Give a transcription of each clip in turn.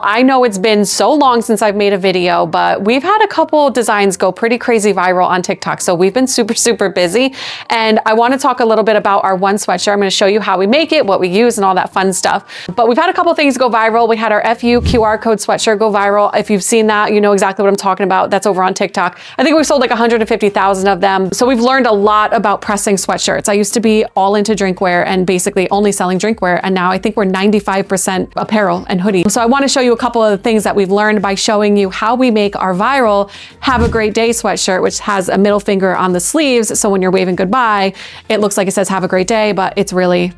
I know it's been so long since I've made a video, but we've had a couple designs go pretty crazy viral on TikTok. So we've been super busy. And I want to talk a little bit about our one sweatshirt. I'm going to show you how we make it, what we use, and all that fun stuff. But we've had a couple things go viral. We had our FU QR code sweatshirt go viral. If you've seen that, you know exactly what I'm talking about. That's over on TikTok. I think we've sold like 150,000 of them. So we've learned a lot about pressing sweatshirts. I used to be all into drinkware and basically only selling drinkware. And now I think we're 95% apparel and hoodies. So I want to show you a couple of the things that we've learned by showing you how we make our viral Have a Great Day sweatshirt, which has a middle finger on the sleeves. So when you're waving goodbye, it looks like it says have a great day, but it's really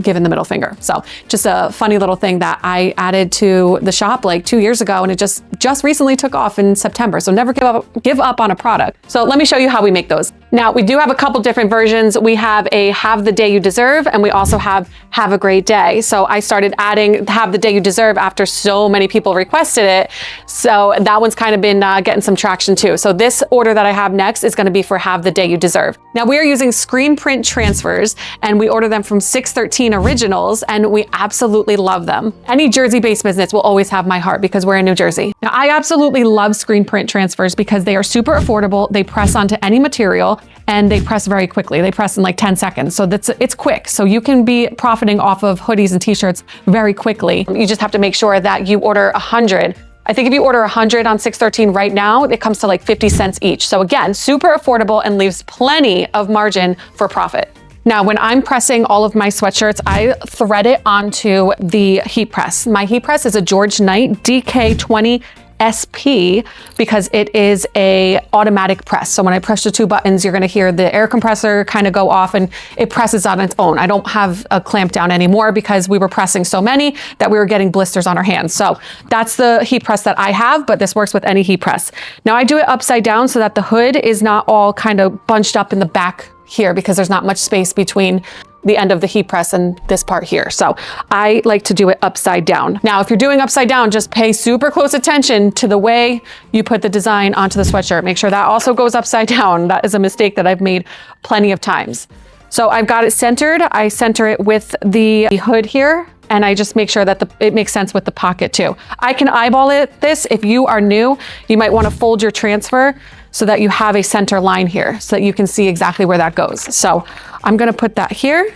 giving the middle finger. So just a funny little thing that I added to the shop like 2 years ago, and it just recently took off in September. So never give up on a product. So let me show you how we make those. Now we do have a couple different versions. We have a Have the Day You Deserve, and we also have a Great Day. So I started adding Have the Day You Deserve after so many people requested it. So that one's kind of been getting some traction too. So this order that I have next is going to be for Have the Day You Deserve. Now we are using screen print transfers, and we order them from 613 Originals, and we absolutely love them. Any Jersey-based business will always have my heart because we're in New Jersey. Now I absolutely love screen print transfers because they are super affordable. They press onto any material, and they press very quickly. They press in like 10 seconds. So it's quick. So you can be profiting off of hoodies and t-shirts very quickly. You just have to make sure that you order 100. I think if you order 100 on 613 right now, it comes to like 50 cents each. So again, super affordable and leaves plenty of margin for profit. Now, when I'm pressing all of my sweatshirts, I thread it onto the heat press. My heat press is a George Knight DK20 SP because it is a automatic press. So when I press the two buttons, you're gonna hear the air compressor kind of go off and it presses on its own. I don't have a clamp down anymore because we were pressing so many that we were getting blisters on our hands. So that's the heat press that I have, but this works with any heat press. Now I do it upside down so that the hood is not all kind of bunched up in the back here because there's not much space between the end of the heat press and this part here. So I like to do it upside down. Now, if you're doing upside down, just pay super close attention to the way you put the design onto the sweatshirt. Make sure that also goes upside down. That is a mistake that I've made plenty of times. So I've got it centered. I center it with the hood here, and I just make sure that it makes sense with the pocket too. I can eyeball this. If you are new, you might want to fold your transfer so that you have a center line here so that you can see exactly where that goes. So I'm gonna put that here,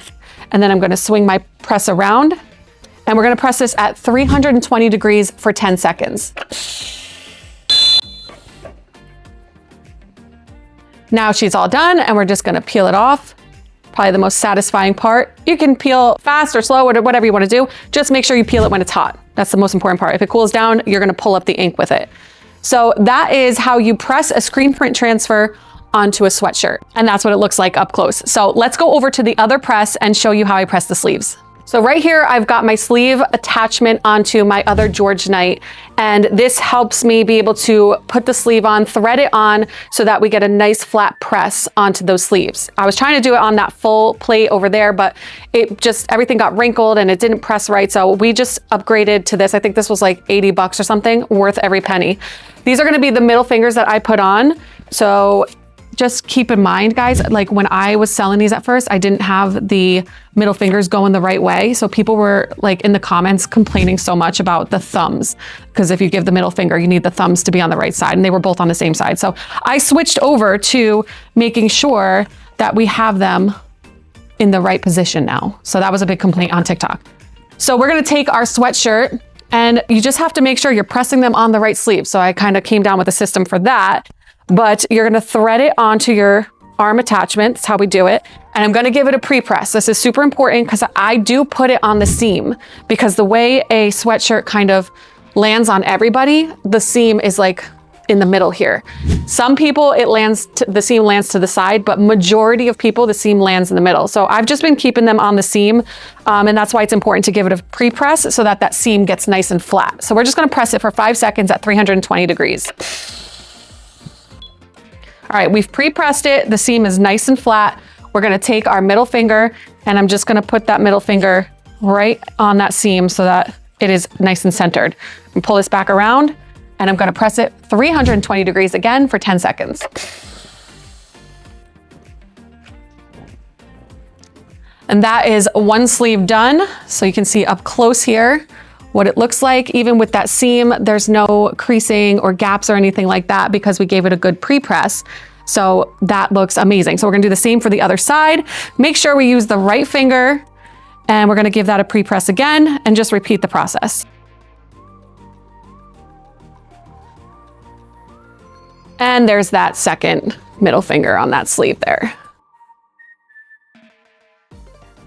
and then I'm gonna swing my press around, and we're gonna press this at 320 degrees for 10 seconds. Now she's all done, and we're just gonna peel it off. Probably the most satisfying part. You can peel fast or slow or whatever you wanna do. Just make sure you peel it when it's hot. That's the most important part. If it cools down, you're gonna pull up the ink with it. So that is how you press a screen print transfer onto a sweatshirt. And that's what it looks like up close. So let's go over to the other press and show you how I press the sleeves. So right here, I've got my sleeve attachment onto my other George Knight. And this helps me be able to put the sleeve on, thread it on so that we get a nice flat press onto those sleeves. I was trying to do it on that full plate over there, but everything got wrinkled and it didn't press right. So we just upgraded to this. I think this was like 80 bucks or something, worth every penny. These are gonna be the middle fingers that I put on. So just keep in mind, guys, like when I was selling these at first, I didn't have the middle fingers going the right way. So people were like in the comments complaining so much about the thumbs, because if you give the middle finger, you need the thumbs to be on the right side, and they were both on the same side. So I switched over to making sure that we have them in the right position now. So that was a big complaint on TikTok. So we're gonna take our sweatshirt, and you just have to make sure you're pressing them on the right sleeve. So I kind of came down with a system for that. But you're gonna thread it onto your arm attachment. That's how we do it. And I'm gonna give it a pre-press. This is super important because I do put it on the seam, because the way a sweatshirt kind of lands on everybody, the seam is like in the middle here. Some people, the seam lands to the side, but majority of people, the seam lands in the middle. So I've just been keeping them on the seam, and that's why it's important to give it a pre-press so that that seam gets nice and flat. So we're just gonna press it for 5 seconds at 320 degrees. All right, we've pre-pressed it. The seam is nice and flat. We're gonna take our middle finger, and I'm just gonna put that middle finger right on that seam so that it is nice and centered. And pull this back around, and I'm gonna press it 320 degrees again for 10 seconds. And that is one sleeve done. So you can see up close here, what it looks like. Even with that seam, there's no creasing or gaps or anything like that because we gave it a good pre-press. So that looks amazing. So we're gonna do the same for the other side. Make sure we use the right finger, and we're gonna give that a pre-press again and just repeat the process. And there's that second middle finger on that sleeve there.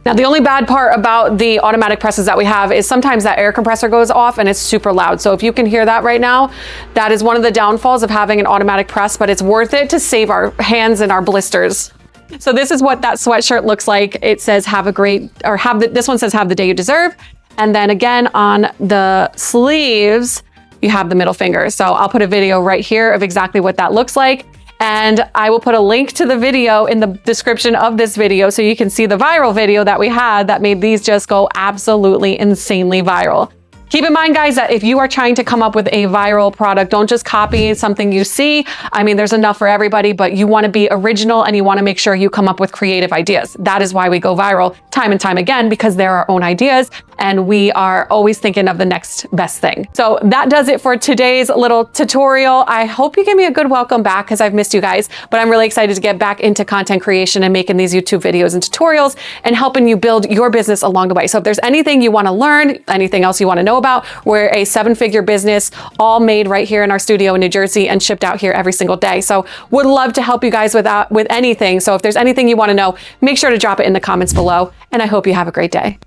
Now, the only bad part about the automatic presses that we have is sometimes that air compressor goes off and it's super loud. So if you can hear that right now, that is one of the downfalls of having an automatic press, but it's worth it to save our hands and our blisters. So this is what that sweatshirt looks like. It says this one says have the day you deserve. And then again on the sleeves, you have the middle finger. So I'll put a video right here of exactly what that looks like. And I will put a link to the video in the description of this video so you can see the viral video that we had that made these just go absolutely insanely viral. Keep in mind, guys, that if you are trying to come up with a viral product, don't just copy something you see. I mean, there's enough for everybody, but you want to be original and you want to make sure you come up with creative ideas. That is why we go viral time and time again, because they're our own ideas and we are always thinking of the next best thing. So that does it for today's little tutorial. I hope you give me a good welcome back because I've missed you guys, but I'm really excited to get back into content creation and making these YouTube videos and tutorials and helping you build your business along the way. So if there's anything you want to learn, anything else you want to know about, we're a 7-figure business, all made right here in our studio in New Jersey and shipped out here every single day. So would love to help you guys with anything. So if there's anything you want to know, make sure to drop it in the comments below. And I hope you have a great day.